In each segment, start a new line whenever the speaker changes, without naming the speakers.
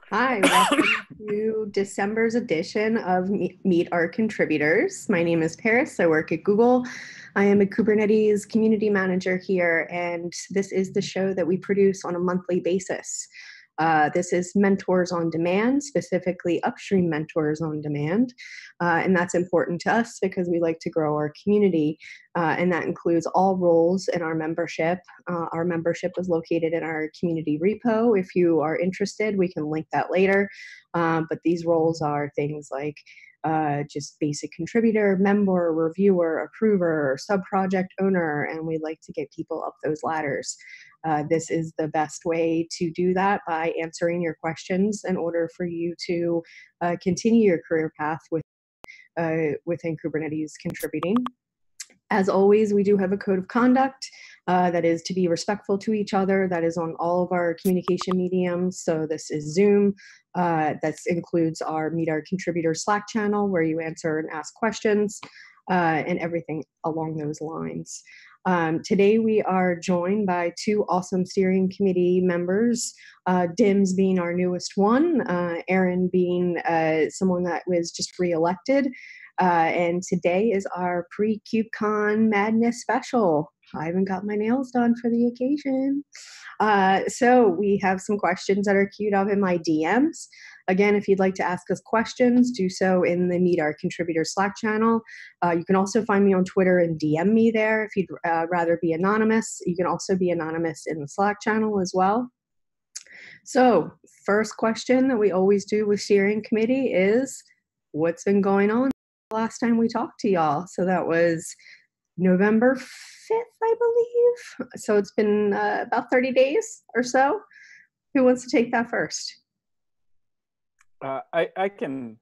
Hi, welcome to December's edition of Meet Our Contributors. My name is Paris. I work at Google. I am a Kubernetes community manager here, and this is the show that we produce on a monthly basis. This is Mentors on Demand, specifically upstream mentors on demand. And that's important to us because we like to grow our community. And that includes all roles in our membership. Our membership is located in our community repo. If you are interested, we can link that later. But these roles are things like just basic contributor, member, reviewer, approver, sub-project owner, and we like to get people up those ladders. This is the best way to do that by answering your questions in order for you to continue your career path within Kubernetes contributing. As always, we do have a code of conduct that is to be respectful to each other. That is on all of our communication mediums. So this is Zoom. That includes our Meet Our Contributor Slack channel where you answer and ask questions and everything along those lines. Today we are joined by two awesome steering committee members, Dims being our newest one, Aaron being someone that was just re-elected. And today is our pre-KubeCon Madness special. I haven't got my nails done for the occasion. So we have some questions that are queued up in my DMs. Again, if you'd like to ask us questions, do so in the Meet Our Contributor Slack channel. You can also find me on Twitter and DM me there if you'd rather be anonymous. You can also be anonymous in the Slack channel as well. So first question that we always do with steering committee is, what's been going on last time we talked to y'all? So that was November 5th, I believe. So it's been about 30 days or so. Who wants to take that first?
I can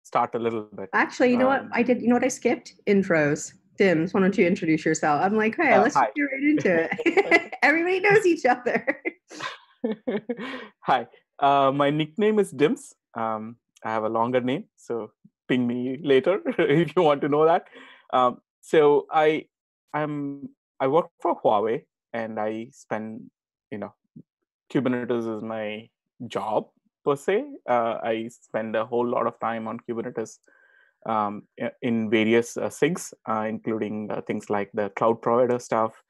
start a little bit.
Actually, you know what? You know what I skipped? Intros. Dims, why don't you introduce yourself? I'm like, hey, let's just get right into it. Everybody knows each other.
Hi, my nickname is Dims. I have a longer name, so ping me later if you want to know that. So I work for Huawei, and I spend, Kubernetes is my job per se. I spend a whole lot of time on Kubernetes in various SIGs, including things like the cloud provider stuff.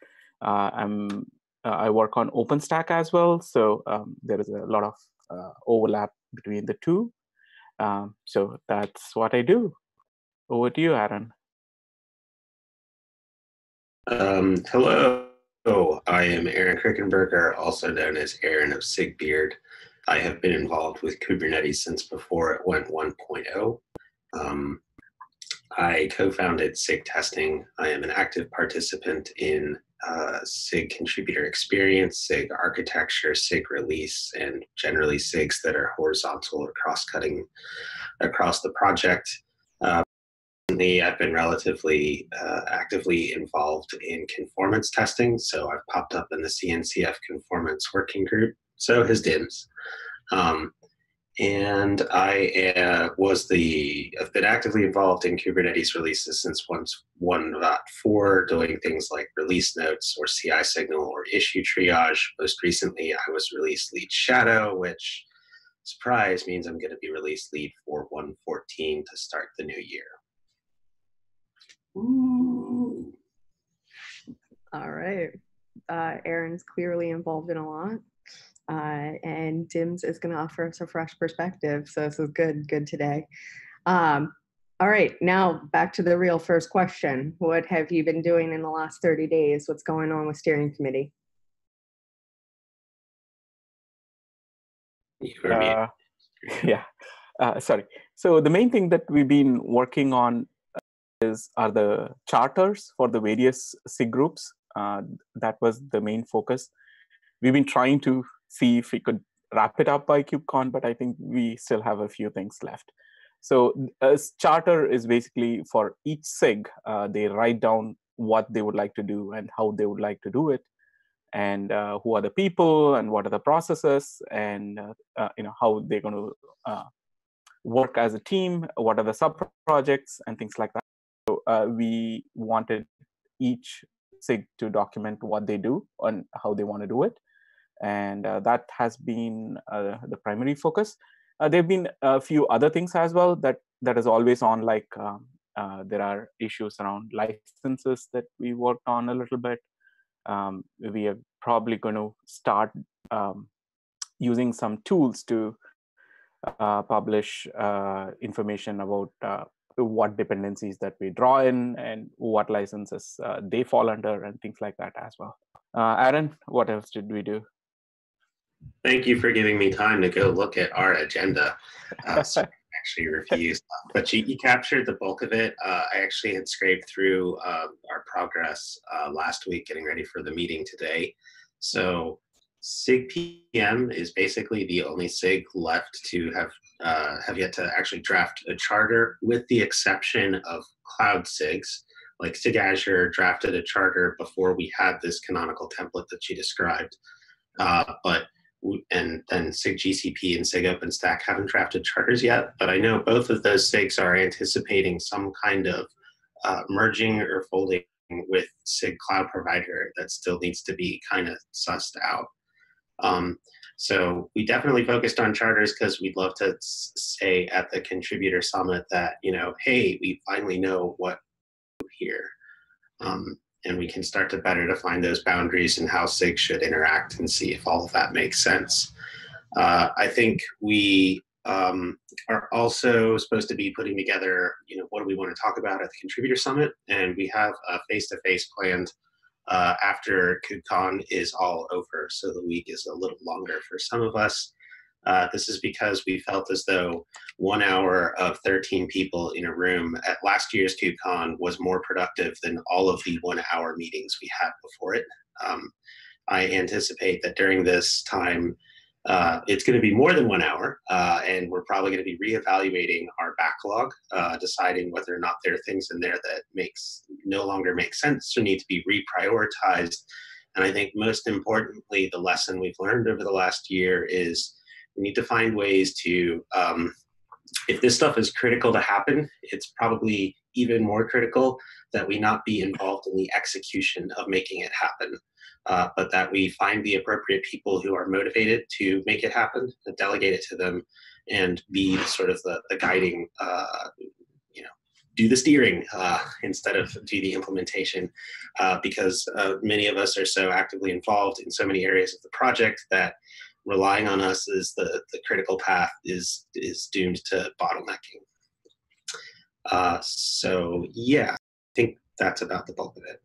I work on OpenStack as well, so there is a lot of overlap between the two. So that's what I do. Over to you, Aaron.
Hello, I am Aaron Krickenberger, also known as Aaron of Sigbeard. I have been involved with Kubernetes since before it went 1.0. I co-founded SIG testing. I am an active participant in SIG contributor experience, SIG architecture, SIG release, and generally SIGs that are horizontal or cross-cutting across the project. I've been relatively actively involved in conformance testing, so I've popped up in the CNCF conformance working group. So has Dims. And I've been actively involved in Kubernetes releases since 1.4, doing things like release notes or CI signal or issue triage. Most recently, I was release lead shadow, which, surprise, means I'm going to be release lead for 1.14 to start the new year.
Ooh. All right. Aaron's clearly involved in a lot. And Dims is going to offer us a fresh perspective. So this is good today. All right, now back to the real first question. What have you been doing in the last 30 days? What's going on with steering committee?
Sorry. So the main thing that we've been working on are the charters for the various SIG groups. That was the main focus. We've been trying to see if we could wrap it up by KubeCon, but I think we still have a few things left. So a charter is basically for each SIG, they write down what they would like to do and how they would like to do it, and who are the people and what are the processes, and how they're going to work as a team, what are the sub-projects and things like that. So we wanted each SIG to document what they do and how they want to do it. and that has been the primary focus. There have been a few other things as well that is always on, like there are issues around licenses that we worked on a little bit. We are probably going to start using some tools to publish information about what dependencies that we draw in and what licenses they fall under and things like that as well. Aaron, what else did we do?
Thank you for giving me time to go look at our agenda. So actually review stuff, but you captured the bulk of it. I actually had scraped through our progress last week, getting ready for the meeting today. So SIG PM is basically the only SIG left to have yet to actually draft a charter, with the exception of cloud SIGs. Like SIG Azure drafted a charter before we had this canonical template that she described, and then SIG GCP and SIG OpenStack haven't drafted charters yet, but I know both of those SIGs are anticipating some kind of merging or folding with SIG cloud provider that still needs to be kind of sussed out. So we definitely focused on charters because we'd love to say at the contributor summit that, hey, we finally know what to do here. And we can start to better define those boundaries and how SIG should interact and see if all of that makes sense. I think we are also supposed to be putting together, what do we want to talk about at the contributor summit? And we have a face-to-face planned after KubeCon is all over. So the week is a little longer for some of us. This is because we felt as though 1 hour of 13 people in a room at last year's KubeCon was more productive than all of the 1 hour meetings we had before it. I anticipate that during this time, it's going to be more than 1 hour, and we're probably going to be reevaluating our backlog, deciding whether or not there are things in there that no longer make sense or need to be reprioritized. And I think most importantly, the lesson we've learned over the last year is we need to find ways to, if this stuff is critical to happen, it's probably even more critical that we not be involved in the execution of making it happen, but that we find the appropriate people who are motivated to make it happen, and delegate it to them, and be sort of the guiding, do the steering instead of do the implementation, because many of us are so actively involved in so many areas of the project that relying on us as the critical path is doomed to bottlenecking. So yeah, I think that's about the bulk of it.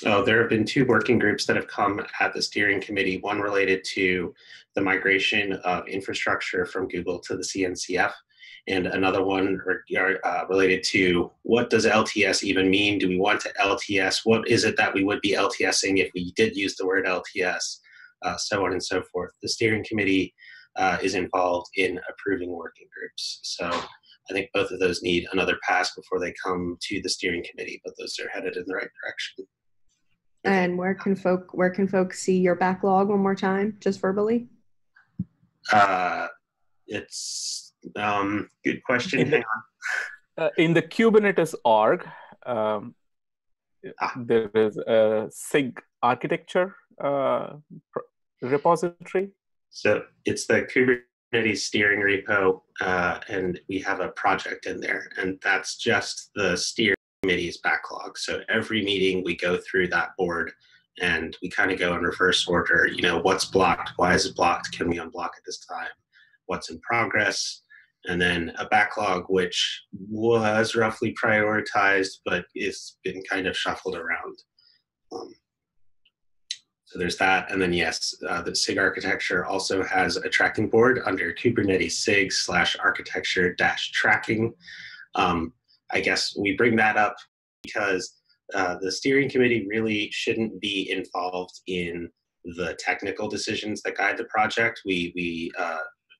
Oh, there have been 2 working groups that have come at the steering committee, one related to the migration of infrastructure from Google to the CNCF, and another one related to what does LTS even mean? Do we want to LTS? What is it that we would be LTSing if we did use the word LTS? So on and so forth. The steering committee is involved in approving working groups. So I think both of those need another pass before they come to the steering committee, but those are headed in the right direction.
And where can folks see your backlog one more time, just verbally?
It's good question. Hang on.
In the Kubernetes org, there is a SIG architecture repository.
So it's the Kubernetes steering repo, and we have a project in there, and that's just the steering committee's backlog. So every meeting we go through that board, and we kind of go in reverse order. What's blocked? Why is it blocked? Can we unblock it this time? What's in progress? And then a backlog which was roughly prioritized, but it's been kind of shuffled around. So there's that. And then yes, the SIG architecture also has a tracking board under Kubernetes SIG /architecture-tracking. I guess we bring that up because the steering committee really shouldn't be involved in the technical decisions that guide the project. We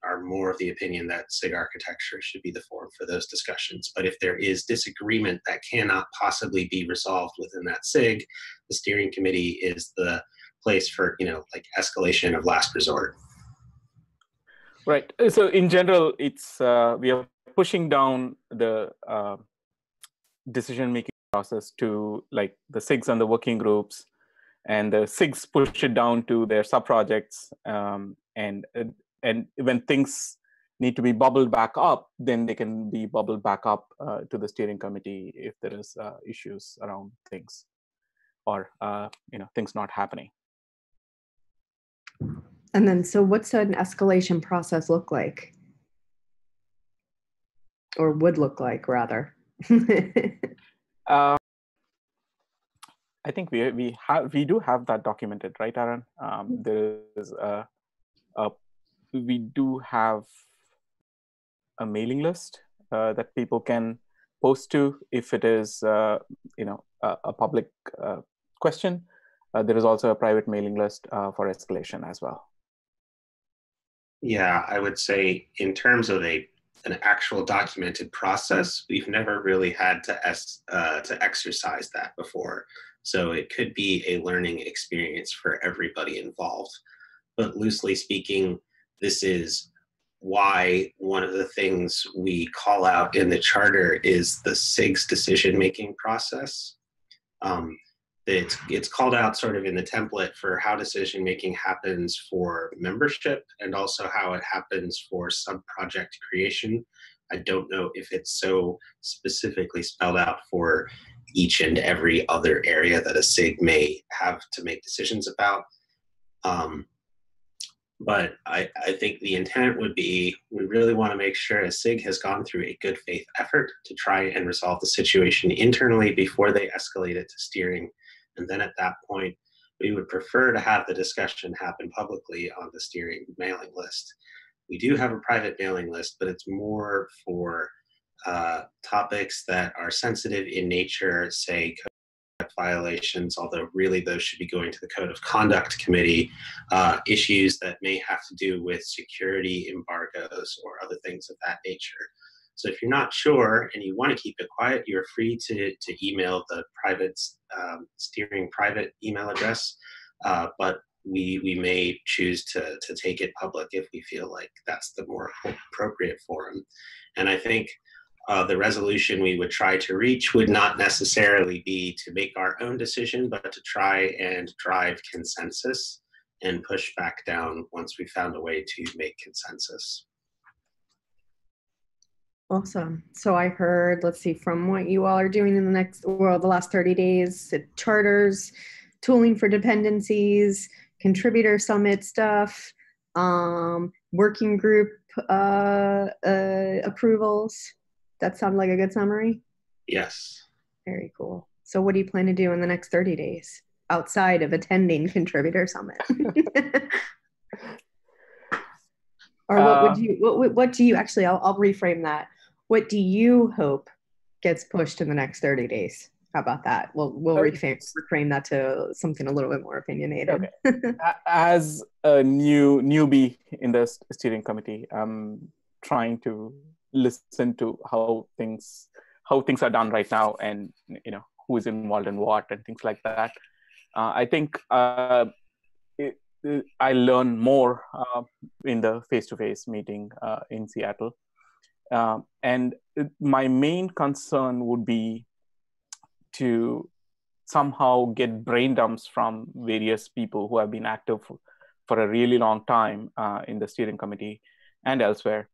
are more of the opinion that SIG architecture should be the forum for those discussions. But if there is disagreement that cannot possibly be resolved within that SIG, the steering committee is the place for, like escalation of last resort.
Right. So in general, it's we are pushing down the decision-making process to like the SIGs and the working groups, and the SIGs push it down to their sub-projects, and when things need to be bubbled back up, then they can be bubbled back up to the steering committee if there is issues around things, or things not happening.
And then, so what's an escalation process look like? Or would look like, rather?
I think we do have that documented, right, Aaron? There is we do have a mailing list that people can post to if it is a public question. There is also a private mailing list for escalation as well.
Yeah, I would say in terms of an actual documented process, we've never really had to exercise that before. So it could be a learning experience for everybody involved. But loosely speaking, this is why one of the things we call out in the charter is the SIG's decision-making process. It's called out sort of in the template for how decision-making happens for membership and also how it happens for sub-project creation. I don't know if it's so specifically spelled out for each and every other area that a SIG may have to make decisions about. But I think the intent would be, we really want to make sure a SIG has gone through a good faith effort to try and resolve the situation internally before they escalate it to steering. And then at that point, we would prefer to have the discussion happen publicly on the steering mailing list. We do have a private mailing list, but it's more for topics that are sensitive in nature, say violations, although really those should be going to the Code of Conduct Committee, issues that may have to do with security embargoes or other things of that nature. So if you're not sure and you want to keep it quiet, you're free to email the private steering private email address, but we may choose to take it public if we feel like that's the more appropriate forum. And I think the resolution we would try to reach would not necessarily be to make our own decision, but to try and drive consensus and push back down once we found a way to make consensus.
Awesome. So I heard, let's see, from what you all are doing in the last 30 days, charters, tooling for dependencies, contributor summit stuff, working group approvals. That sounds like a good summary? Yes. Very cool. So what do you plan to do in the next 30 days outside of attending Contributor Summit? Or what do you actually, I'll reframe that. What do you hope gets pushed in the next 30 days? How about that? We'll reframe that to something a little bit more opinionated.
Okay. As a newbie in the steering committee, I'm trying to listen to how things are done right now, and who is involved in what and things like that. I think I learn more in the face-to-face meeting in Seattle, and my main concern would be to somehow get brain dumps from various people who have been active for a really long time in the steering committee and elsewhere.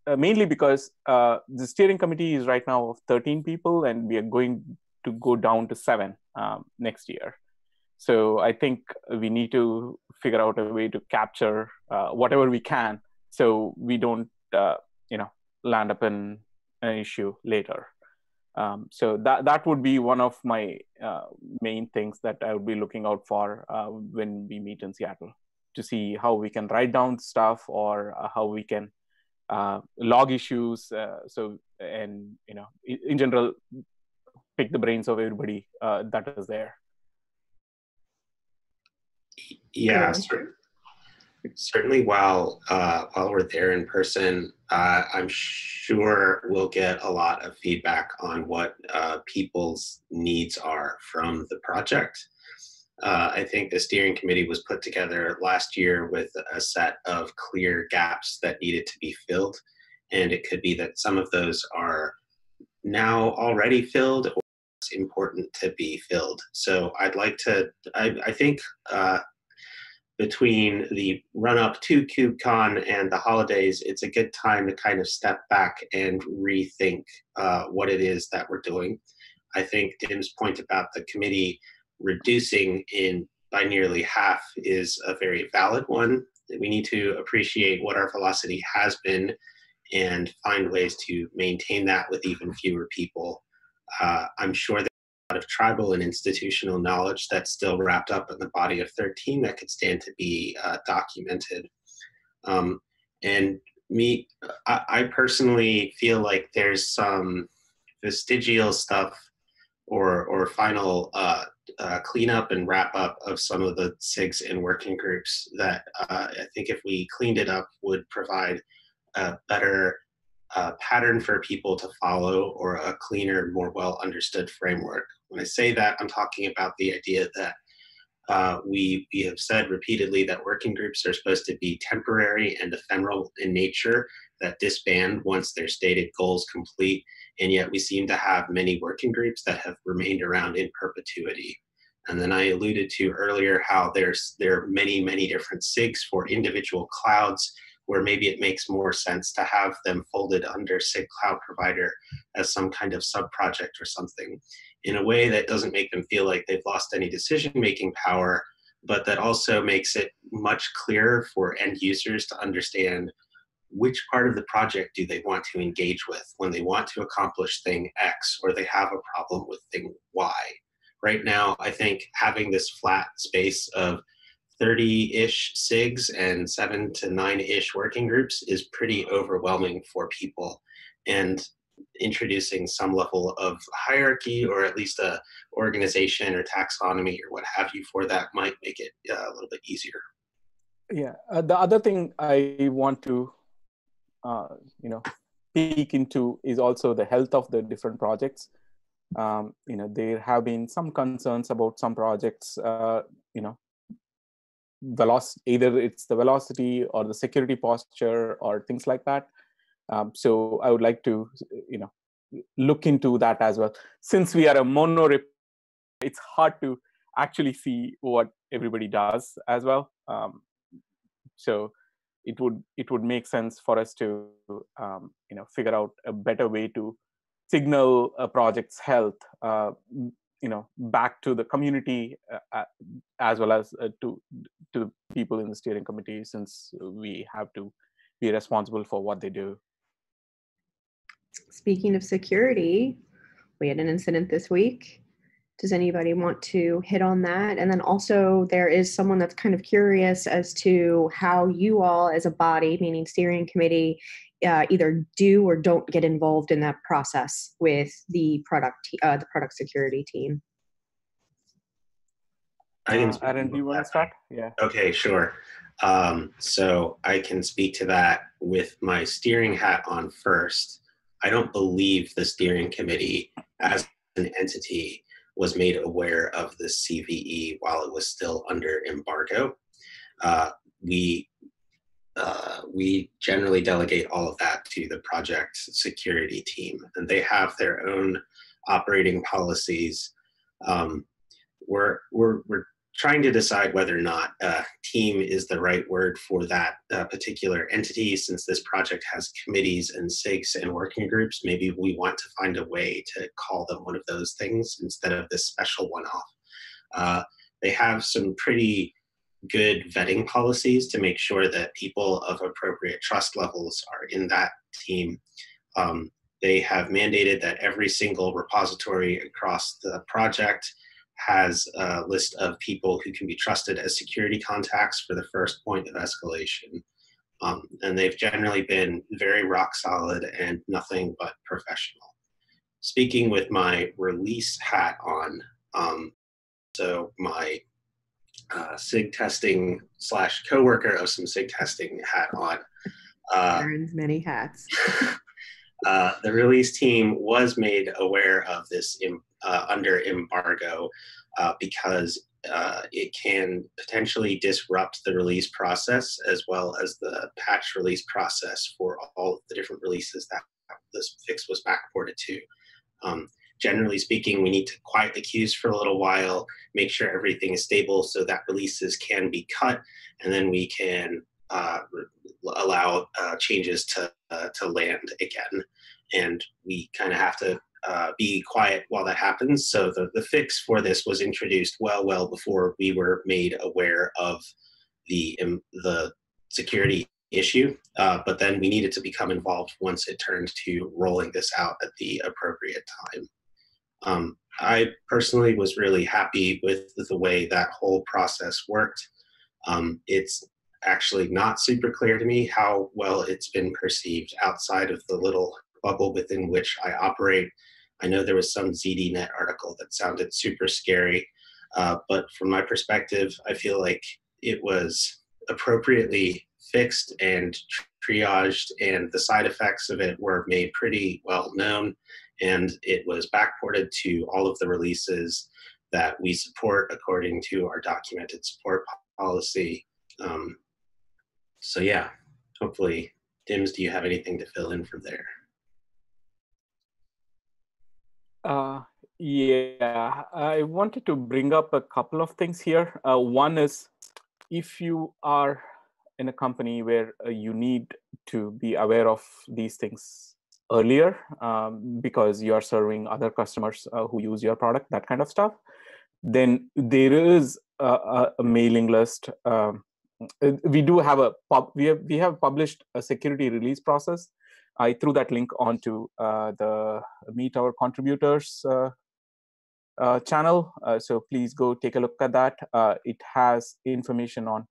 Mainly because the steering committee is right now of 13 people, and we are going to go down to 7 next year. So I think we need to figure out a way to capture whatever we can, so we don't, land up in an issue later. So that would be one of my main things that I would be looking out for when we meet in Seattle, to see how we can write down stuff, or how we can log issues. In general, pick the brains of everybody that is there.
Yeah, certainly while we're there in person, I'm sure we'll get a lot of feedback on what people's needs are from the project. I think the steering committee was put together last year with a set of clear gaps that needed to be filled. And it could be that some of those are now already filled, or that's important to be filled. So I'd like to, I think between the run up to KubeCon and the holidays, it's a good time to kind of step back and rethink what it is that we're doing. I think Dim's point about the committee reducing by nearly half is a very valid one. We need to appreciate what our velocity has been and find ways to maintain that with even fewer people. I'm sure there's a lot of tribal and institutional knowledge that's still wrapped up in the body of 13 that could stand to be documented. And I personally feel like there's some vestigial stuff or final cleanup and wrap up of some of the SIGs and working groups that I think if we cleaned it up would provide a better pattern for people to follow, or a cleaner, more well understood framework. When I say that, I'm talking about the idea that we have said repeatedly that working groups are supposed to be temporary and ephemeral in nature, that disband once their stated goals complete, and yet we seem to have many working groups that have remained around in perpetuity. And then I alluded to earlier how there are many, many different SIGs for individual clouds, where maybe it makes more sense to have them folded under SIG Cloud Provider as some kind of sub-project or something, in a way that doesn't make them feel like they've lost any decision-making power, but that also makes it much clearer for end users to understand which part of the project do they want to engage with when they want to accomplish thing X, or they have a problem with thing Y. Right now, I think having this flat space of 30-ish SIGs and 7 to 9-ish working groups is pretty overwhelming for people. And introducing some level of hierarchy, or at least a organization or taxonomy or what have you for that, might make it a little bit easier.
Yeah, the other thing I want to peek into is also the health of the different projects. There have been some concerns about some projects, either it's the velocity or the security posture or things like that. So I would like to, look into that as well. Since we are a mono repo, it's hard to actually see what everybody does as well. So it would make sense for us to, figure out a better way to signal a project's health, back to the community as well as to the people in the steering committee, since we have to be responsible for what they do.
Speaking of security, we had an incident this week. Does anybody want to hit on that? And then also there is someone that's kind of curious as to how you all as a body, meaning steering committee, either do or don't get involved in that process with the product security team.
Aaron, do you want to start? Yeah.
Okay, sure. So I can speak to that with my steering hat on first. I don't believe the steering committee as an entity was made aware of the CVE while it was still under embargo. We generally delegate all of that to the project security team, and they have their own operating policies. We're trying to decide whether or not team is the right word for that particular entity. Since this project has committees and SIGs and working groups, maybe we want to find a way to call them one of those things instead of this special one-off. They have some pretty good vetting policies to make sure that people of appropriate trust levels are in that team. They have mandated that every single repository across the project has a list of people who can be trusted as security contacts for the first point of escalation. And they've generally been very rock solid and nothing but professional. Speaking with my release hat on, so my SIG testing / coworker of some SIG testing hat on.
Aaron's many hats.
The release team was made aware of this under embargo because it can potentially disrupt the release process as well as the patch release process for all of the different releases that this fix was backported to. generally speaking, we need to quiet the queues for a little while, make sure everything is stable so that releases can be cut, and then we can allow changes to land again. And we kind of have to be quiet while that happens. So the fix for this was introduced well before we were made aware of the security issue, but then we needed to become involved once it turned to rolling this out at the appropriate time. I personally was really happy with the way that whole process worked. It's actually not super clear to me how well it's been perceived outside of the little bubble within which I operate. I know there was some ZDNet article that sounded super scary, but from my perspective, I feel like it was appropriately fixed and triaged, and the side effects of it were made pretty well known, and it was backported to all of the releases that we support according to our documented support policy. So yeah, hopefully, Dims, do you have anything to fill in from there?
Yeah, I wanted to bring up a couple of things here. One is, if you are in a company where you need to be aware of these things earlier because you are serving other customers who use your product, that kind of stuff, then there is a mailing list. We do have we have published a security release process. I threw that link onto the Meet Our Contributors channel. So please go take a look at that. It has information on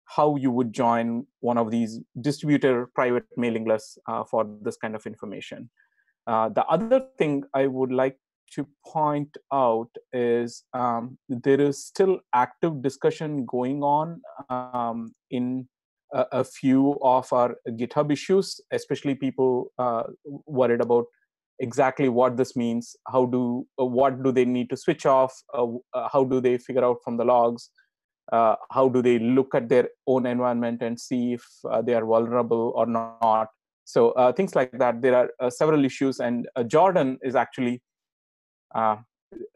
how you would join one of these distributor private mailing lists for this kind of information. The other thing I would like to point out is there is still active discussion going on in a few of our GitHub issues, especially people worried about exactly what this means. What do they need to switch off? How do they figure out from the logs? How do they look at their own environment and see if they are vulnerable or not? So things like that. There are several issues, and Jordan is actually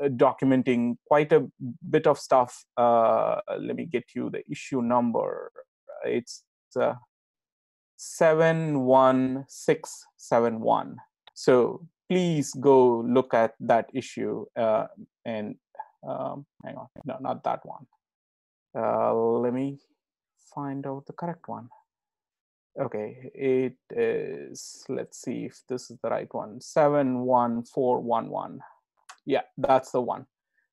documenting quite a bit of stuff. Let me get you the issue number. It's 71671. So please go look at that issue and hang on, no, not that one. Let me find out the correct one. Okay, it is, let's see if this is the right one, 71411. Yeah, that's the one.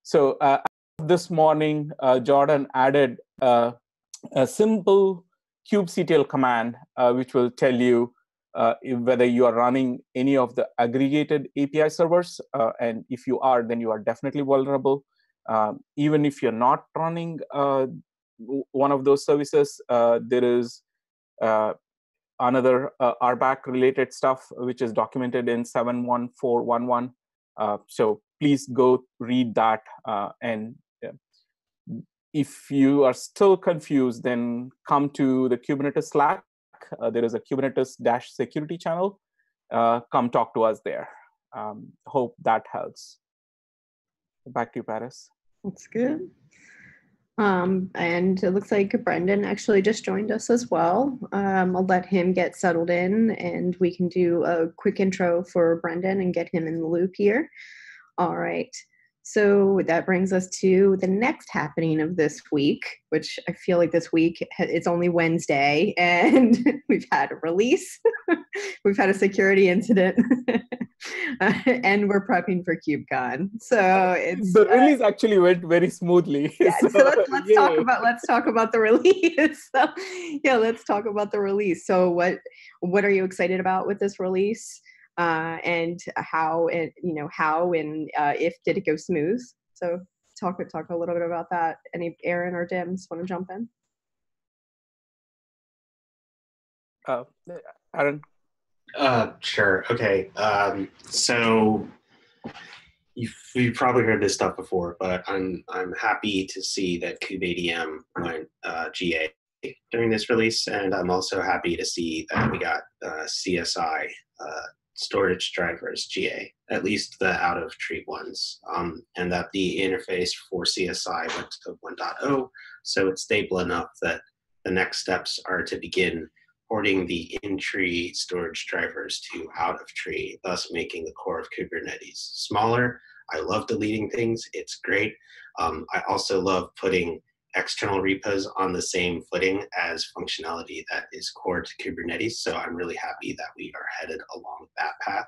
So this morning, Jordan added a simple kubectl command, which will tell you whether you are running any of the aggregated API servers. And if you are, then you are definitely vulnerable. Even if you're not running one of those services, there is another RBAC related stuff, which is documented in 71411. So please go read that. And if you are still confused, then come to the Kubernetes Slack. There is a Kubernetes-security channel. Come talk to us there. Hope that helps. Back to you, Paris.
That's good. And it looks like Brendan actually just joined us as well. I'll let him get settled in, and we can do a quick intro for Brendan and get him in the loop here. All right. So that brings us to the next happening of this week, which I feel like this week it's only Wednesday and we've had a release, we've had a security incident, and we're prepping for KubeCon. So it's
the release actually went very smoothly.
Yeah, so let's talk about the release. So, yeah, let's talk about the release. So what are you excited about with this release? And how and if did it go smooth? So talk a little bit about that. Any Aaron or Dims want to jump in?
Aaron.
Sure. Okay. So you've probably heard this stuff before, but I'm happy to see that kubeadm went GA during this release, and I'm also happy to see that we got CSI storage drivers GA, at least the out of tree ones, and that the interface for CSI went to 1.0, so it's stable enough that the next steps are to begin porting the in-tree storage drivers to out of tree, thus making the core of Kubernetes smaller. I love deleting things, it's great. I also love putting external repos on the same footing as functionality that is core to Kubernetes. So I'm really happy that we are headed along that path.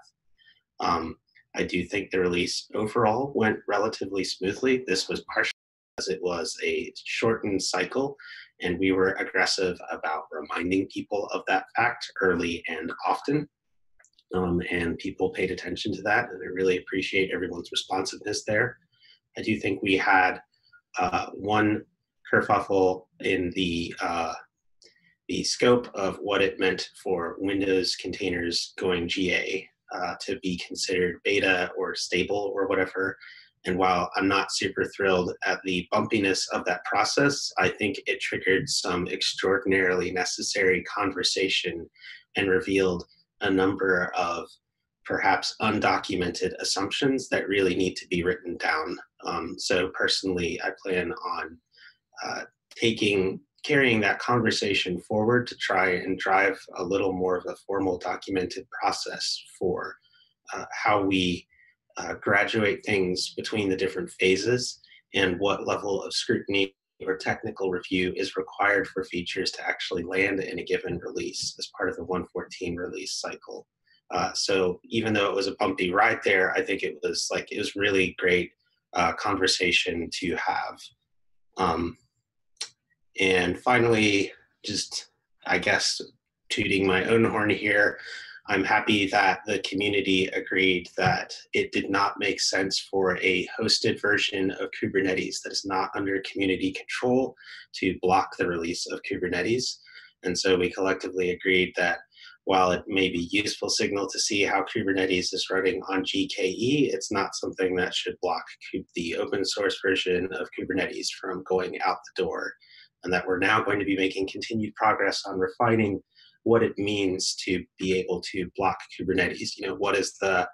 I do think the release overall went relatively smoothly. This was partially because it was a shortened cycle and we were aggressive about reminding people of that fact early and often. And people paid attention to that, and I really appreciate everyone's responsiveness there. I do think we had one kerfuffle in the scope of what it meant for Windows containers going GA to be considered beta or stable or whatever. And while I'm not super thrilled at the bumpiness of that process, I think it triggered some extraordinarily necessary conversation and revealed a number of perhaps undocumented assumptions that really need to be written down. So personally, I plan on carrying that conversation forward to try and drive a little more of a formal documented process for how we graduate things between the different phases and what level of scrutiny or technical review is required for features to actually land in a given release as part of the 1.14 release cycle. So even though it was a bumpy ride there, I think it was really great conversation to have. And finally, just, I guess, tooting my own horn here, I'm happy that the community agreed that it did not make sense for a hosted version of Kubernetes that is not under community control to block the release of Kubernetes. And so we collectively agreed that while it may be useful signal to see how Kubernetes is running on GKE, it's not something that should block the open source version of Kubernetes from going out the door. And that we're now going to be making continued progress on refining what it means to be able to block Kubernetes. You know, what is the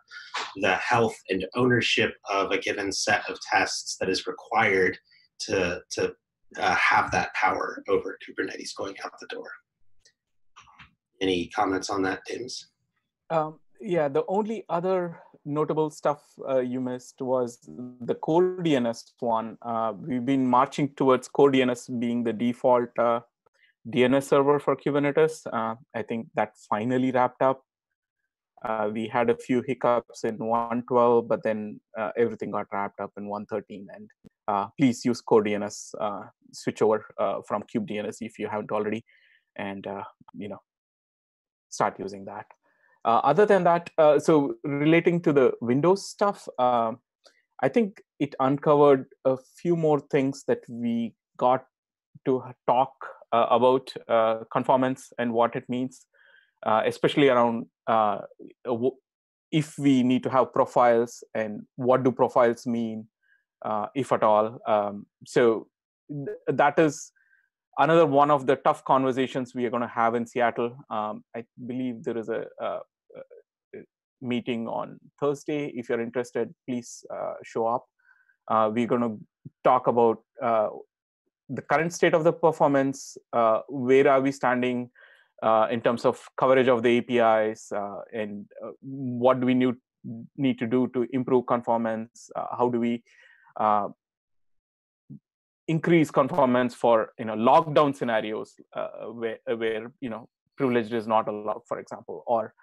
health and ownership of a given set of tests that is required to have that power over Kubernetes going out the door. Any comments on that, James?
Yeah, the only other notable stuff you missed was the core DNS one. We've been marching towards core DNS being the default DNS server for Kubernetes. I think that finally wrapped up. We had a few hiccups in 1.12, but then everything got wrapped up in 1.13. And please use core DNS, switch over from kubedns if you haven't already, and start using that. Other than that, so relating to the Windows stuff, I think it uncovered a few more things that we got to talk about conformance and what it means, especially around if we need to have profiles and what do profiles mean, if at all. So that is another one of the tough conversations we are going to have in Seattle. I believe there is a meeting on Thursday. If you're interested, please show up. We're going to talk about the current state of the performance, where are we standing in terms of coverage of the APIs, and what do we need to do to improve conformance? How do we increase conformance for lockdown scenarios where privilege is not allowed, for example, or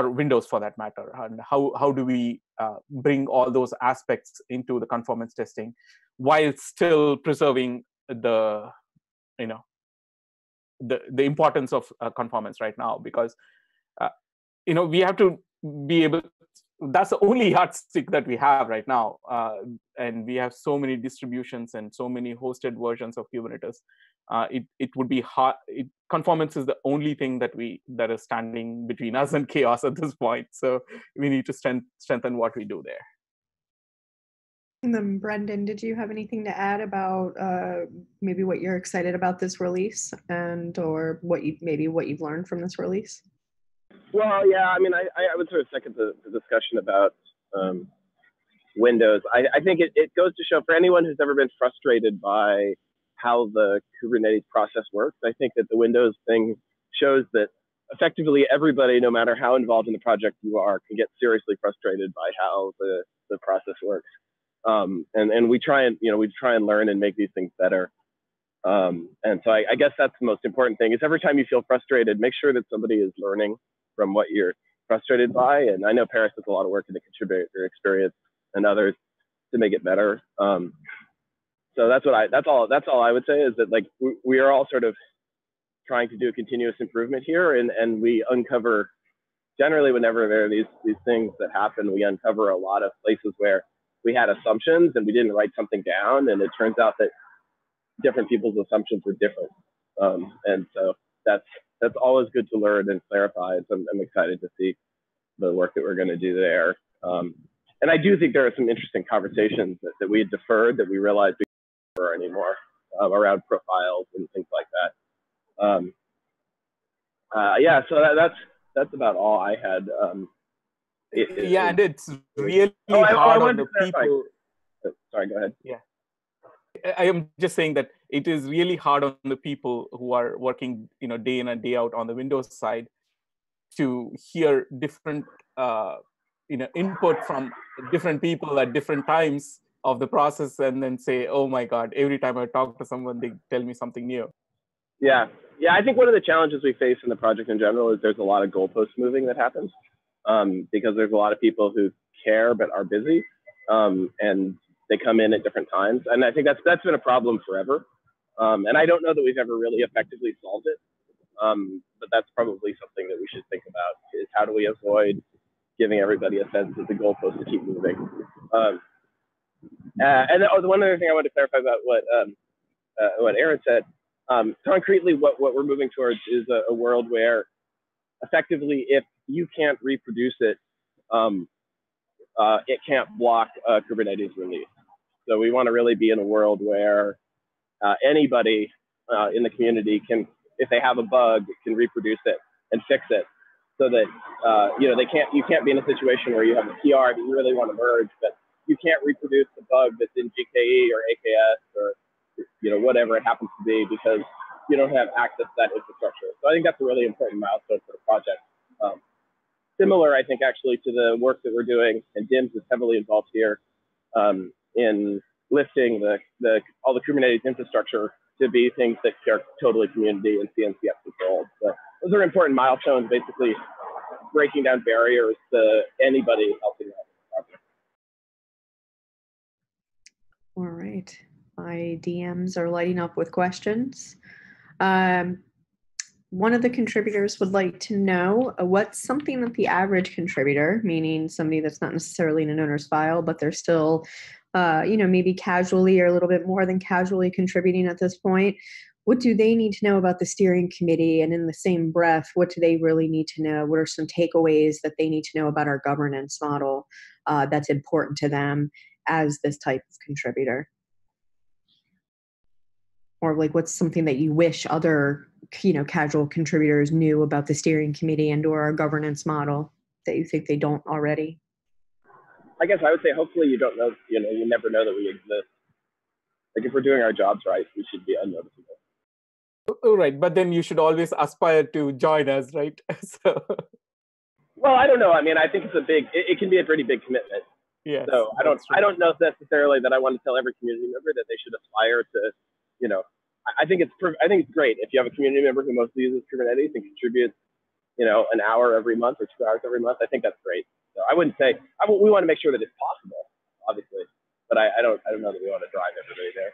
Windows for that matter, and how do we bring all those aspects into the conformance testing while still preserving the importance of conformance right now, because we have to be able. That's the only yardstick that we have right now, and we have so many distributions and so many hosted versions of Kubernetes. It would be hard. Conformance is the only thing that is standing between us and chaos at this point. So we need to strengthen what we do there.
And then Brendan, did you have anything to add about maybe what you're excited about this release, and or what you've learned from this release?
Well, yeah, I mean, I would sort of second the discussion about Windows. I think it goes to show for anyone who's ever been frustrated by how the Kubernetes process works, I think that the Windows thing shows that effectively everybody, no matter how involved in the project you are, can get seriously frustrated by how the process works. And we try and learn and make these things better. And so I guess that's the most important thing is every time you feel frustrated, make sure that somebody is learning from what you're frustrated by. And I know Paris does a lot of work in the contributor experience and others to make it better. So that's all I would say is that like we are all sort of trying to do a continuous improvement here, and we uncover generally whenever there are these things that happen, we uncover a lot of places where we had assumptions and we didn't write something down, and it turns out that different people's assumptions were different. And so that's always good to learn and clarify. So I'm excited to see the work that we're going to do there. And I do think there are some interesting conversations that we had deferred that we realized we couldn't defer anymore around profiles and things like that. Yeah, so that's about all I had.
Yeah, and it's really hard on the people.
Sorry, go ahead.
Yeah. I am just saying that it is really hard on the people who are working, day in and day out on the Windows side to hear different, input from different people at different times of the process, and then say, "Oh my God!" Every time I talk to someone, they tell me something new.
Yeah. I think one of the challenges we face in the project in general is there's a lot of goalpost moving that happens because there's a lot of people who care but are busy, and they come in at different times. And I think that's been a problem forever. And I don't know that we've ever really effectively solved it. But that's probably something that we should think about is how do we avoid giving everybody a sense that the goalposts to keep moving. And one other thing I want to clarify about what Aaron said, concretely what we're moving towards is a world where effectively if you can't reproduce it, it can't block a Kubernetes release. So we want to really be in a world where anybody in the community can, if they have a bug, can reproduce it and fix it, so that you can't be in a situation where you have a PR that you really want to merge, but you can't reproduce the bug that's in GKE or AKS or whatever it happens to be because you don't have access to that infrastructure. So I think that's a really important milestone for the project. Similar, I think, actually to the work that we're doing, and DIMS is heavily involved here in lifting all the Kubernetes infrastructure to be things that are totally community and CNCF controlled. So those are important milestones, basically breaking down barriers to anybody helping out with the project.
All right, my DMs are lighting up with questions. One of the contributors would like to know what's something that the average contributor, meaning somebody that's not necessarily in an owner's file, but they're still, maybe casually or a little bit more than casually contributing at this point. What do they need to know about the steering committee? And in the same breath, what do they really need to know? What are some takeaways that they need to know about our governance model that's important to them as this type of contributor? Or like, what's something that you wish other, casual contributors knew about the steering committee and or our governance model that you think they don't already?
I guess I would say, hopefully you don't know, you never know that we exist. Like if we're doing our jobs right, we should be unnoticeable.
Oh, right, but then you should always aspire to join us, right? So.
Well, I don't know. I mean, I think it can be a pretty big commitment.
Yeah.
So I don't know necessarily that I want to tell every community member that they should aspire to, I think it's great if you have a community member who mostly uses Kubernetes and contributes, an hour every month or 2 hours every month. I think that's great. So I wouldn't say we want to make sure that it's possible, obviously, but I don't know that we want to drive everybody there.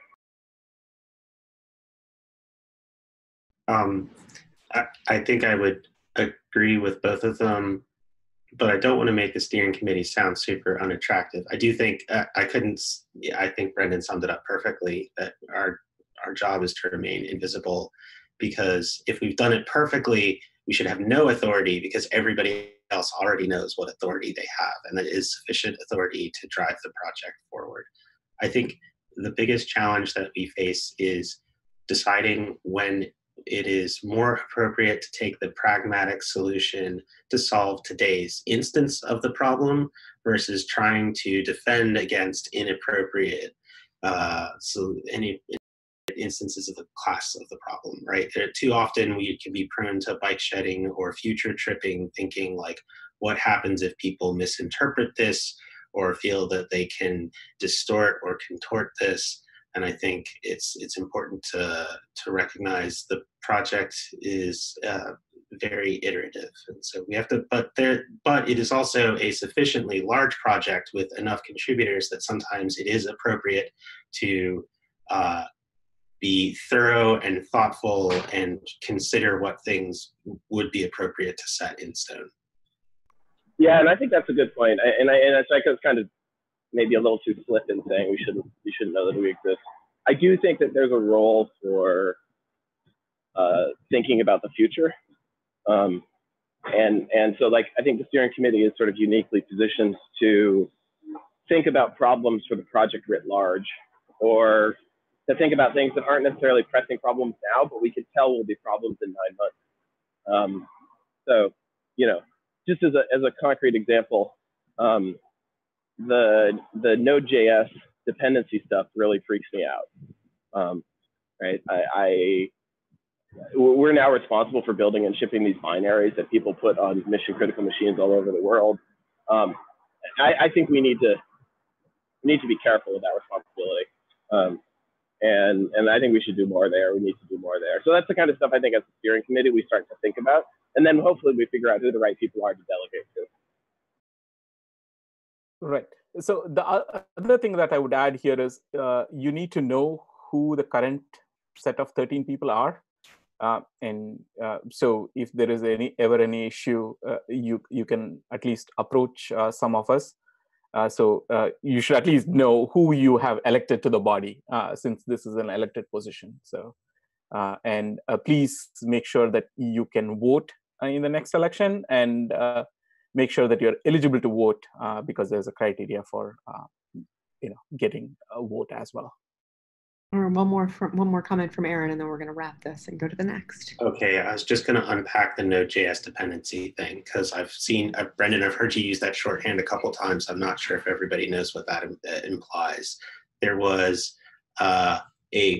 I think I would agree with both of them, but I don't want to make the steering committee sound super unattractive. I do think I think Brendan summed it up perfectly, that our job is to remain invisible, because if we've done it perfectly, we should have no authority because everybody else already knows what authority they have, and that is sufficient authority to drive the project forward. I think the biggest challenge that we face is deciding when it is more appropriate to take the pragmatic solution to solve today's instance of the problem versus trying to defend against inappropriate any instances of the class of the problem, right? Too often we can be prone to bike shedding or future tripping, thinking like, what happens if people misinterpret this or feel that they can distort or contort this? And I think it's important to recognize the project is very iterative, and so we have to. But it is also a sufficiently large project with enough contributors that sometimes it is appropriate to be thorough and thoughtful and consider what things would be appropriate to set in stone.
Yeah, and I think that's a good point. And it's like it's kind of maybe a little too flippant saying we shouldn't know that we exist. I do think that there's a role for thinking about the future. And so like I think the steering committee is sort of uniquely positioned to think about problems for the project writ large, or to think about things that aren't necessarily pressing problems now, but we could tell will be problems in 9 months. So, you know, just as a concrete example, the Node.js dependency stuff really freaks me out. Right? We're now responsible for building and shipping these binaries that people put on mission critical machines all over the world. I think we need to be careful with that responsibility. And I think we should do more there. We need to do more there. So that's the kind of stuff I think as a steering committee we start to think about. And then hopefully we figure out who the right people are to delegate to.
Right. So the other thing that I would add here is you need to know who the current set of 13 people are. So if there is ever any issue, you can at least approach some of us. So you should at least know who you have elected to the body, since this is an elected position. So and please make sure that you can vote in the next election, and make sure that you're eligible to vote, because there's a criteria for getting a vote as well.
Or one more comment from Aaron, and then we're going to wrap this and go to the next.
Okay, I was just going to unpack the Node.js dependency thing, because I've seen, Brendan, I've heard you use that shorthand a couple times. I'm not sure if everybody knows what that implies. There was a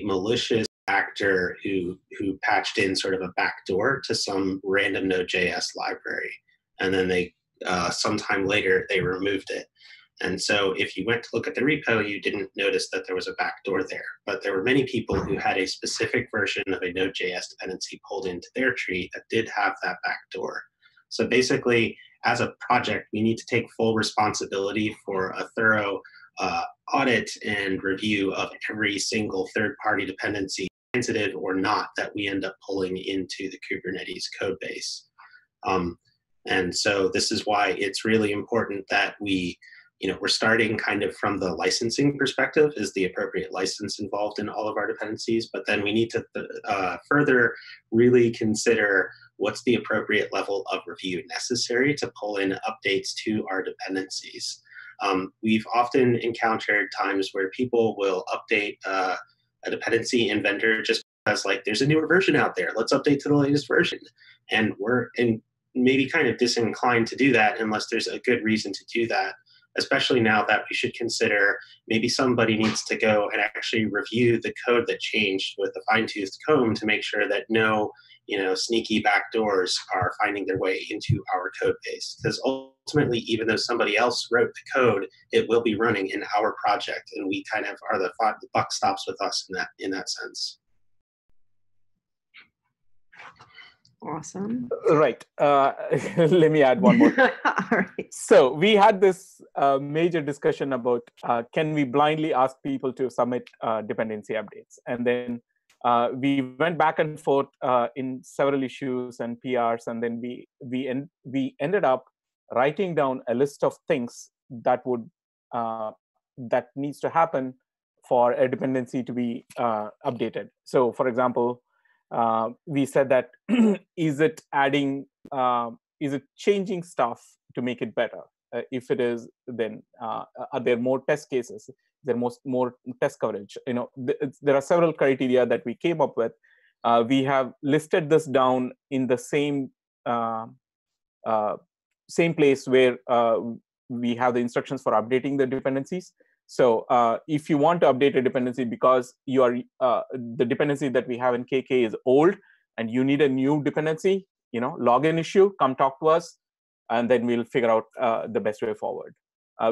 malicious actor who patched in sort of a backdoor to some random Node.js library, and then they sometime later they removed it. And so if you went to look at the repo, you didn't notice that there was a backdoor there. But there were many people who had a specific version of a Node.js dependency pulled into their tree that did have that backdoor. So basically, as a project, we need to take full responsibility for a thorough audit and review of every single third-party dependency, sensitive or not, that we end up pulling into the Kubernetes code base. And so this is why it's really important that we're starting kind of from the licensing perspective. Is the appropriate license involved in all of our dependencies? But then we need to further really consider what's the appropriate level of review necessary to pull in updates to our dependencies. We've often encountered times where people will update a dependency in vendor just because, like, there's a newer version out there, let's update to the latest version. And we're maybe kind of disinclined to do that unless there's a good reason to do that, especially now that we should consider maybe somebody needs to go and actually review the code that changed with a fine-tooth comb to make sure that no sneaky backdoors are finding their way into our code base. Because ultimately, even though somebody else wrote the code, it will be running in our project, and we kind of are the buck stops with us in that sense.
Awesome.
Right. Let me add one more.
All right.
So we had this major discussion about can we blindly ask people to submit dependency updates? And then we went back and forth in several issues and PRs, and then we ended up writing down a list of things that needs to happen for a dependency to be updated. So, for example, we said that is it changing stuff to make it better? If it is, then are there more test cases? Is there more test coverage? There are several criteria that we came up with we have listed this down in the same same place where we have the instructions for updating the dependencies. So if you want to update a dependency because you are the dependency that we have in KK is old and you need a new dependency, log an issue, come talk to us, and then we'll figure out the best way forward.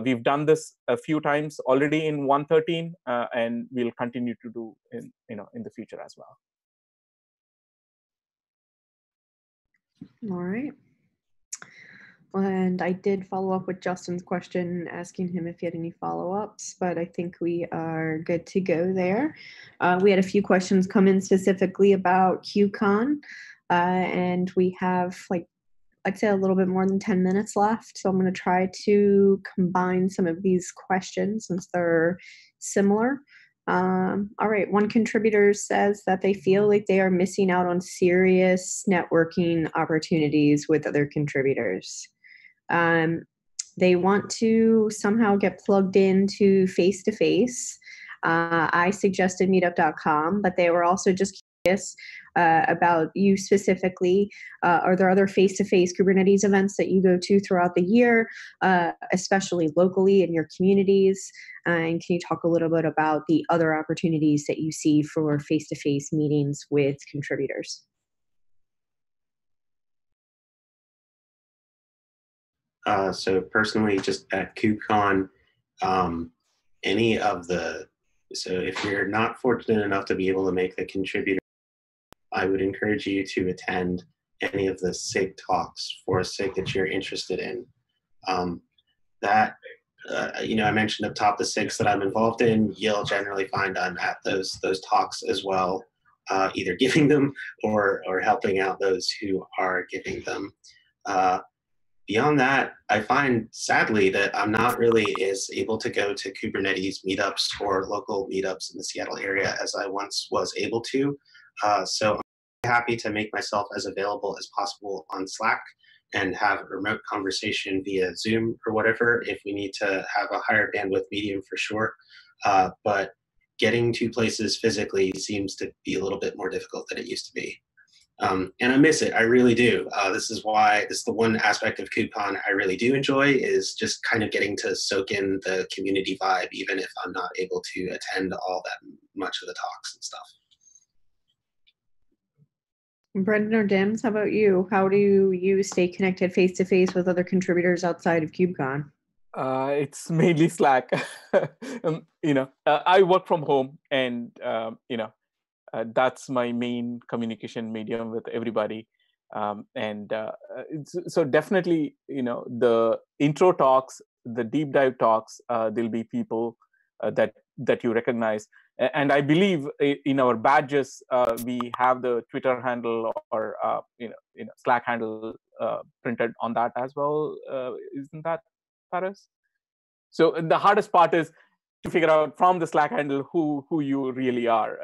We've done this a few times already in 1.13, and we'll continue to do in the future as well.
All right. And I did follow up with Justin's question, asking him if he had any follow-ups, but I think we are good to go there. We had a few questions come in specifically about KubeCon, and we have, I'd say a little bit more than 10 minutes left. So I'm going to try to combine some of these questions since they're similar. All right, one contributor says that they feel like they are missing out on serious networking opportunities with other contributors. They want to somehow get plugged into face-to-face. I suggested meetup.com, but they were also just curious about you specifically. Are there other face-to-face Kubernetes events that you go to throughout the year, especially locally in your communities? And can you talk a little bit about the other opportunities that you see for face-to-face meetings with contributors?
So personally, just at KubeCon, so if you're not fortunate enough to be able to make the contributor, I would encourage you to attend any of the SIG talks for a SIG that you're interested in. I mentioned up top the SIGs that I'm involved in. You'll generally find I'm at those talks as well, either giving them or helping out those who are giving them. Beyond that, I find, sadly, that I'm not really as able to go to Kubernetes meetups or local meetups in the Seattle area as I once was able to. So I'm happy to make myself as available as possible on Slack and have a remote conversation via Zoom or whatever if we need to have a higher bandwidth medium for sure. But getting to places physically seems to be a little bit more difficult than it used to be. And I miss it. I really do. This is the one aspect of KubeCon I really do enjoy, is just kind of getting to soak in the community vibe, even if I'm not able to attend all that much of the talks and stuff.
Brendan or Dims, how about you? How do you stay connected face-to-face with other contributors outside of KubeCon?
It's mainly Slack. I work from home, and that's my main communication medium with everybody. So definitely, the intro talks, the deep dive talks, there'll be people that you recognize. And I believe in our badges, we have the Twitter handle or Slack handle printed on that as well. Isn't that, Paris? So the hardest part is to figure out from the Slack handle who you really are.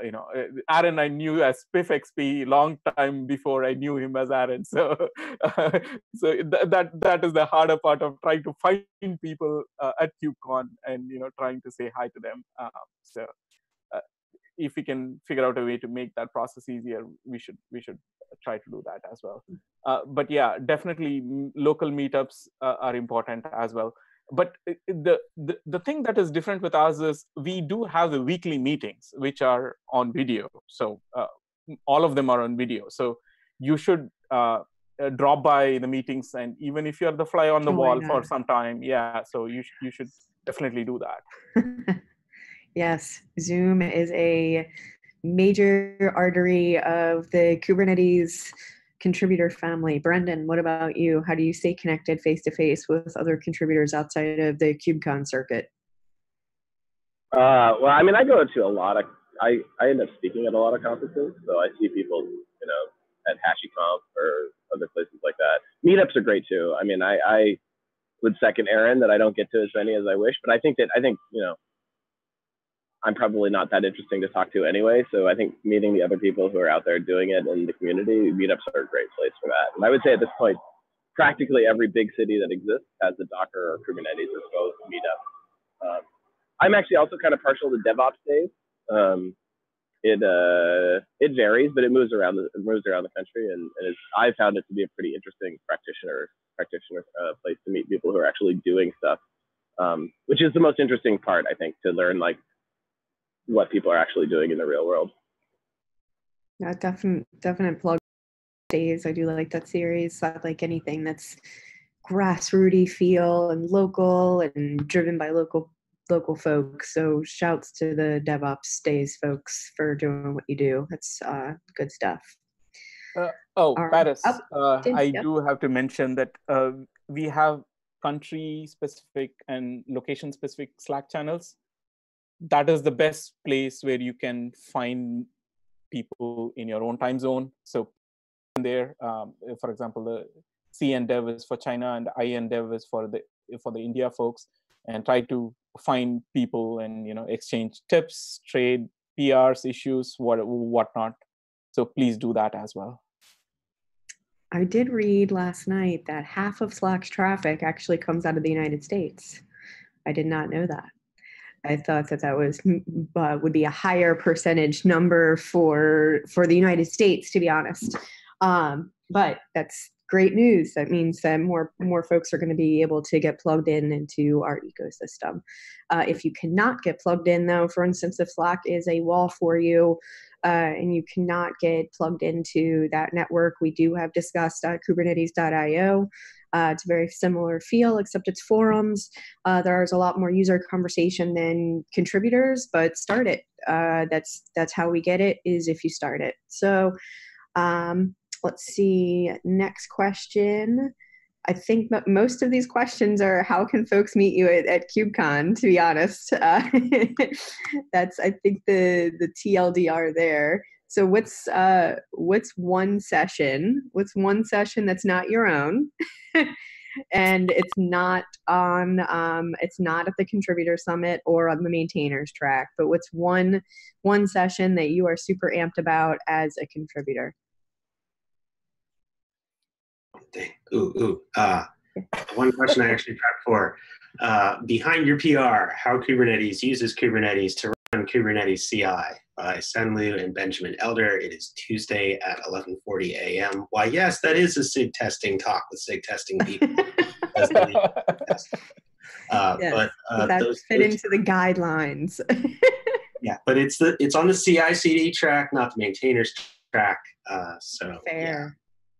Aaron I knew as PiffXP long time before I knew him as Aaron. So that is the harder part of trying to find people at KubeCon and trying to say hi to them. If we can figure out a way to make that process easier, we should try to do that as well. But yeah, definitely local meetups are important as well. But the thing that is different with us is we do have the weekly meetings, which are on video. So all of them are on video. So you should drop by the meetings, and even if you're the fly on the wall for some time, so you should definitely do that.
Yes, Zoom is a major artery of the Kubernetes contributor family. Brendan, what about you? How do you stay connected face-to-face with other contributors outside of the KubeCon circuit?
Well, I mean, I go to a lot of, I end up speaking at a lot of conferences, so I see people, at HashiConf or other places like that. Meetups are great too. I mean, I would second Aaron that I don't get to as many as I wish, but I think I'm probably not that interesting to talk to anyway. So I think meeting the other people who are out there doing it in the community, meetups are a great place for that. And I would say at this point, practically every big city that exists has a Docker or Kubernetes or both meetup. I'm actually also kind of partial to DevOps days. it varies, but it moves around the country, and I found it to be a pretty interesting practitioner place to meet people who are actually doing stuff, which is the most interesting part, I think, to learn like what people are actually doing in the real world.
Yeah, definite plug days. I do like that series. I like anything that's grassrooty feel and local and driven by local folks. So shouts to the DevOps Days folks for doing what you do. That's good stuff.
Paris, I
yeah.
do have to mention that we have country-specific and location-specific Slack channels. That is the best place where you can find people in your own time zone. So there, for example, the C and Dev is for China, and I and Dev is for the India folks, and try to find people and exchange tips, trade, PRs, issues, whatnot. So please do that as well.
I did read last night that half of Slack's traffic actually comes out of the United States. I did not know that. I thought that was would be a higher percentage number for the United States, to be honest. But that's great news. That means that more folks are going to be able to get plugged into our ecosystem. If you cannot get plugged in, though, for instance, if Slack is a wall for you, and you cannot get plugged into that network, we do have discussed Kubernetes.io. It's a very similar feel, except it's forums. There's a lot more user conversation than contributors, but start it. That's how we get it, is if you start it. So let's see, next question. I think most of these questions are, how can folks meet you at KubeCon, to be honest. That's, I think, the TLDR there. So what's one session that's not your own? And it's not at the contributor summit or on the maintainers track, but what's one session that you are super amped about as a contributor?
One question I actually prepped for. Behind your PR, how Kubernetes uses Kubernetes to run Kubernetes CI by Senlu and Benjamin Elder. It is Tuesday at 11:40 a.m. Why, yes, that is a SIG testing talk with SIG testing people.
Yes,
but
those fit into the guidelines.
Yeah, but it's on the CI/CD track, not the maintainers track. So
fair.
Yeah.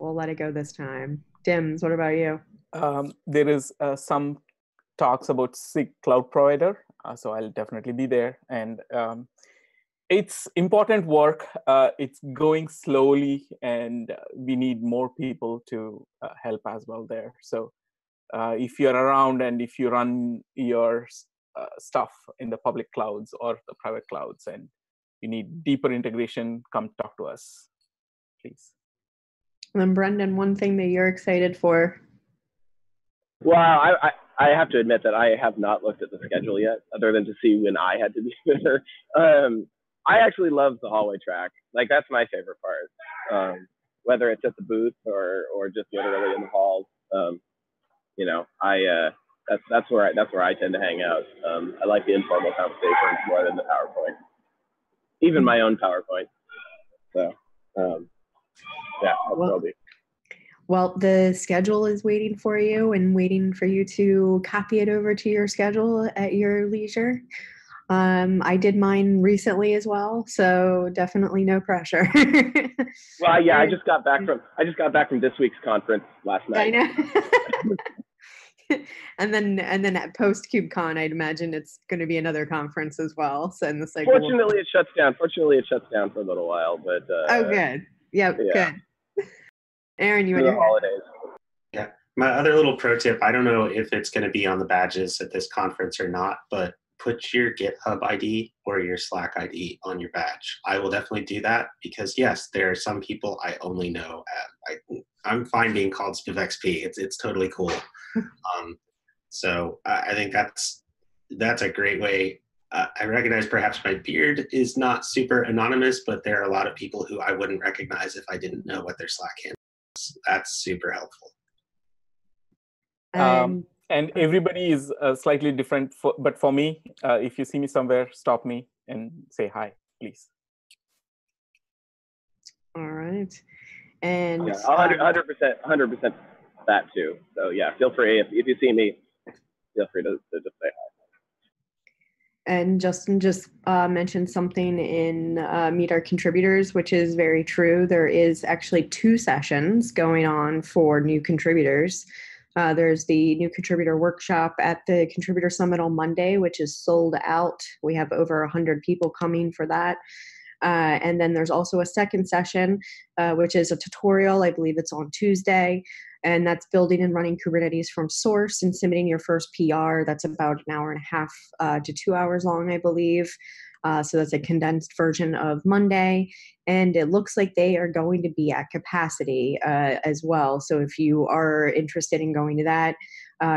We'll let it go this time. Dims, what about you?
There is some talks about SIG cloud provider, so I'll definitely be there. And it's important work. It's going slowly, and we need more people to help as well there. So if you're around and if you run your stuff in the public clouds or the private clouds and you need deeper integration, come talk to us, please.
And then Brendan, one thing that you're excited for?
Well, I have to admit that I have not looked at the schedule yet, other than to see when I had to be there. I actually love the hallway track. Like, that's my favorite part. Whether it's at the booth or just literally in the halls. That's where I tend to hang out. I like the informal conversations more than the PowerPoint, even my own PowerPoint. So yeah, that's
well, the schedule is waiting for you and waiting for you to copy it over to your schedule at your leisure. I did mine recently as well, so definitely no pressure.
Well, yeah, I just got back from this week's conference last night.
I know. and then at post KubeCon, I'd imagine it's going to be another conference as well. So in the cycle.
Fortunately, it shuts down for a little while, but
oh, good. Yep, yeah, good. Aaron, you had
the holidays.
Yeah, my other little pro tip. I don't know if it's going to be on the badges at this conference or not, but put your GitHub ID or your Slack ID on your badge. I will definitely do that because, yes, there are some people I only know. I'm fine being called SpivXP. It's totally cool. So I think that's a great way. I recognize perhaps my beard is not super anonymous, but there are a lot of people who I wouldn't recognize if I didn't know what their Slack handle is. That's super helpful.
And everybody is slightly different, but for me, if you see me somewhere, stop me and say hi, please.
All right. And
yeah, 100% that too. So yeah, feel free, if you see me, feel free to just say hi.
And Justin just mentioned something in Meet Our Contributors, which is very true. There is actually 2 sessions going on for new contributors. There's the new contributor workshop at the Contributor Summit on Monday, which is sold out. We have over 100 people coming for that. And then there's also a second session, which is a tutorial. I believe it's on Tuesday. And that's building and running Kubernetes from source and submitting your first PR. That's about an hour and a half to 2 hours long, I believe. So that's a condensed version of Monday. And it looks like they are going to be at capacity as well. So if you are interested in going to that,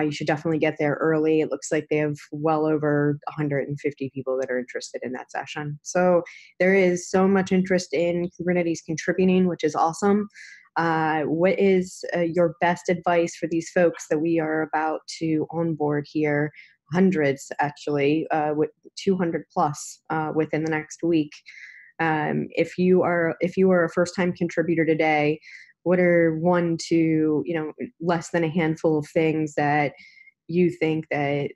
you should definitely get there early. It looks like they have well over 150 people that are interested in that session. So there is so much interest in Kubernetes contributing, which is awesome. What is your best advice for these folks that we are about to onboard here? Hundreds, actually, with 200 plus within the next week. If you are a first-time contributor today, what are 1 to less than a handful of things that you think that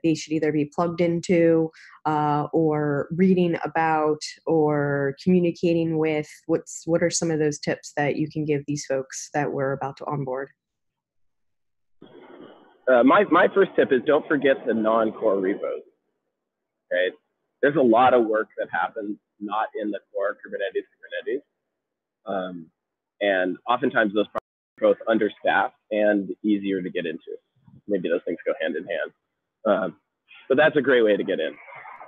they should either be plugged into or reading about or communicating with? What are some of those tips that you can give these folks that we're about to onboard?
My first tip is don't forget the non-core repos. Okay, there's a lot of work that happens not in the core Kubernetes, and oftentimes those projects are both understaffed and easier to get into. Maybe those things go hand in hand, but that's a great way to get in.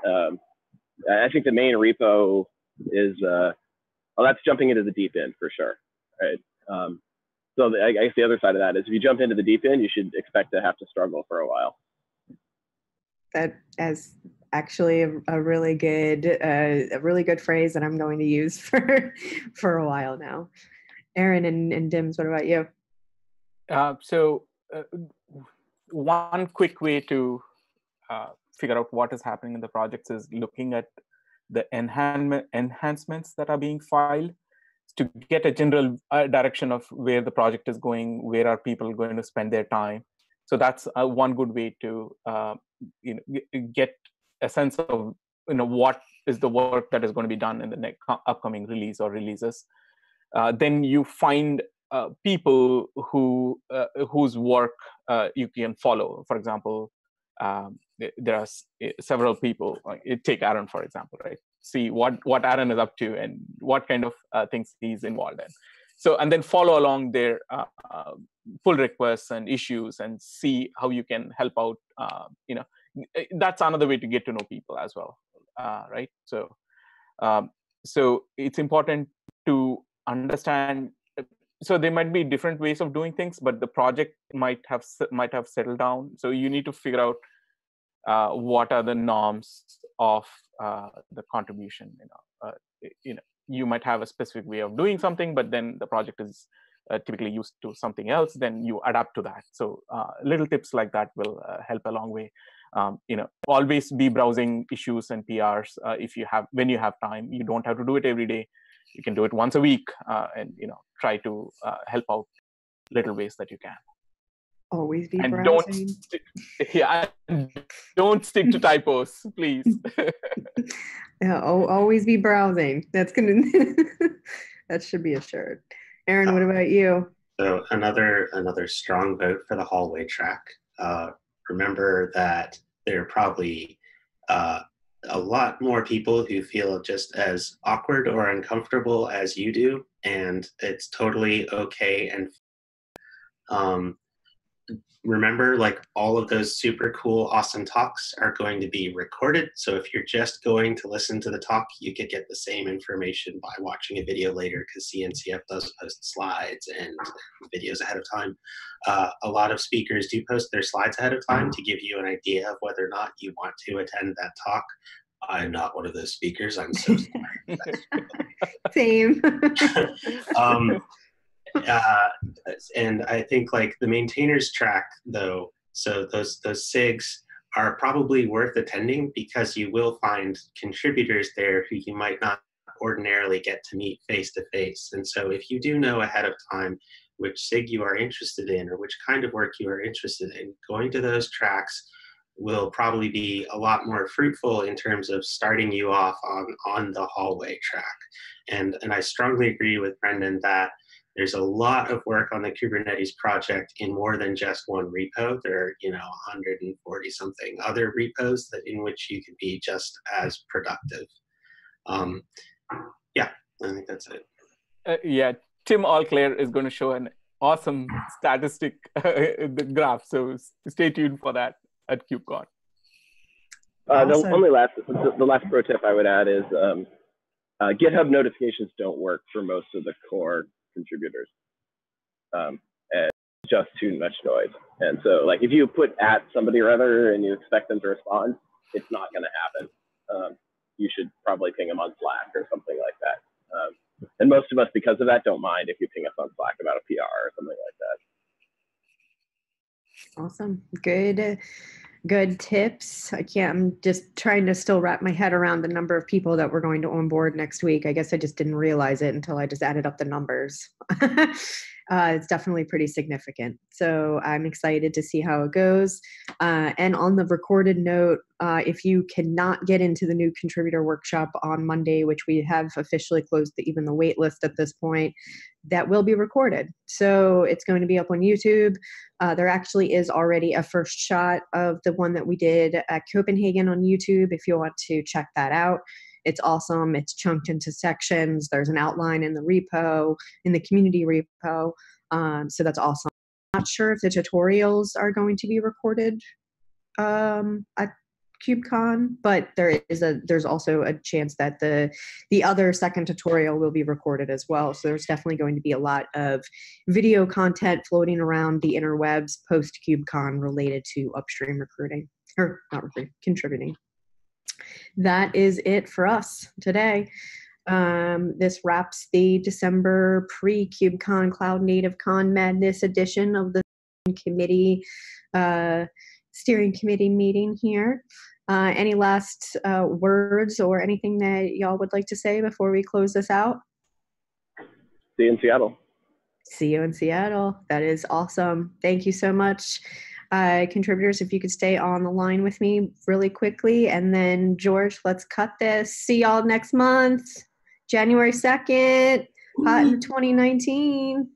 I think the main repo is that's jumping into the deep end for sure, right? So I guess the other side of that is if you jump into the deep end, you should expect to have to struggle for a while.
That is actually a really good phrase that I'm going to use for a while now. Aaron and Dims, what about you?
One quick way to figure out what is happening in the projects is looking at the enhancements that are being filed to get a general direction of where the project is going, where are people going to spend their time. So that's one good way to get a sense of what is the work that is going to be done in the next upcoming release or releases. Then you find people whose work you can follow. For example, there are several people. Take Aaron, for example, right? See what Aaron is up to and what kind of things he's involved in. So, and then follow along their pull requests and issues and see how you can help out. That's another way to get to know people as well, right? So, so it's important to understand. So there might be different ways of doing things, but the project might have settled down. So you need to figure out what are the norms of the contribution. You might have a specific way of doing something, but then the project is typically used to something else. Then you adapt to that. So little tips like that will help a long way. Always be browsing issues and PRs when you have time. You don't have to do it every day. You can do it once a week, and try to help out little ways that you can.
Always be
and
browsing.
Don't stick to typos, please.
Yeah, always be browsing. That's gonna that should be a shirt. Aaron, what about you?
So another strong vote for the hallway track. Remember that there are probably a lot more people who feel just as awkward or uncomfortable as you do, and it's totally okay. And remember, like, all of those super cool, awesome talks are going to be recorded. So if you're just going to listen to the talk, you could get the same information by watching a video later, because CNCF does post slides and videos ahead of time. A lot of speakers do post their slides ahead of time to give you an idea of whether or not you want to attend that talk. I'm not one of those speakers. I'm so sorry.
Same.
And I think, like, the maintainers track, though, so those SIGs are probably worth attending, because you will find contributors there who you might not ordinarily get to meet face to face. And so if you do know ahead of time which SIG you are interested in or which kind of work you are interested in, going to those tracks will probably be a lot more fruitful in terms of starting you off on the hallway track. And I strongly agree with Brendan that there's a lot of work on the Kubernetes project in more than just one repo. There are, 140 something other repos in which you can be just as productive. Yeah, I think that's it.
Yeah, Tim Allclair is going to show an awesome statistic the graph. So stay tuned for that at KubeCon.
Awesome. The last pro tip I would add is GitHub notifications don't work for most of the core contributors. And just too much noise. And so like if you put at somebody or other and you expect them to respond, it's not going to happen. You should probably ping them on Slack or something like that. And most of us, because of that, don't mind if you ping us on Slack about a PR or something like that.
Awesome. Good tips. I'm just trying to still wrap my head around the number of people that we're going to onboard next week. I guess I just didn't realize it until I just added up the numbers. It's definitely pretty significant. So I'm excited to see how it goes. And on the recorded note, if you cannot get into the new contributor workshop on Monday, which we have officially closed even the wait list at this point, that will be recorded. So it's going to be up on YouTube. There actually is already a first shot of the one that we did at Copenhagen on YouTube if you want to check that out. It's awesome. It's chunked into sections. There's an outline in the repo, in the community repo. So that's awesome. I'm not sure if the tutorials are going to be recorded at KubeCon, but there's also a chance that the other second tutorial will be recorded as well. So there's definitely going to be a lot of video content floating around the interwebs post KubeCon related to upstream recruiting, or not recruiting, contributing. That is it for us today. This wraps the December pre-KubeCon Cloud Native Con Madness edition of the committee steering committee meeting here. Any last words or anything that y'all would like to say before we close this out?
See you in Seattle.
See you in Seattle. That is awesome. Thank you so much. Contributors, if you could stay on the line with me really quickly. And then George, let's cut this. See y'all next month, January 2nd, hot in 2019.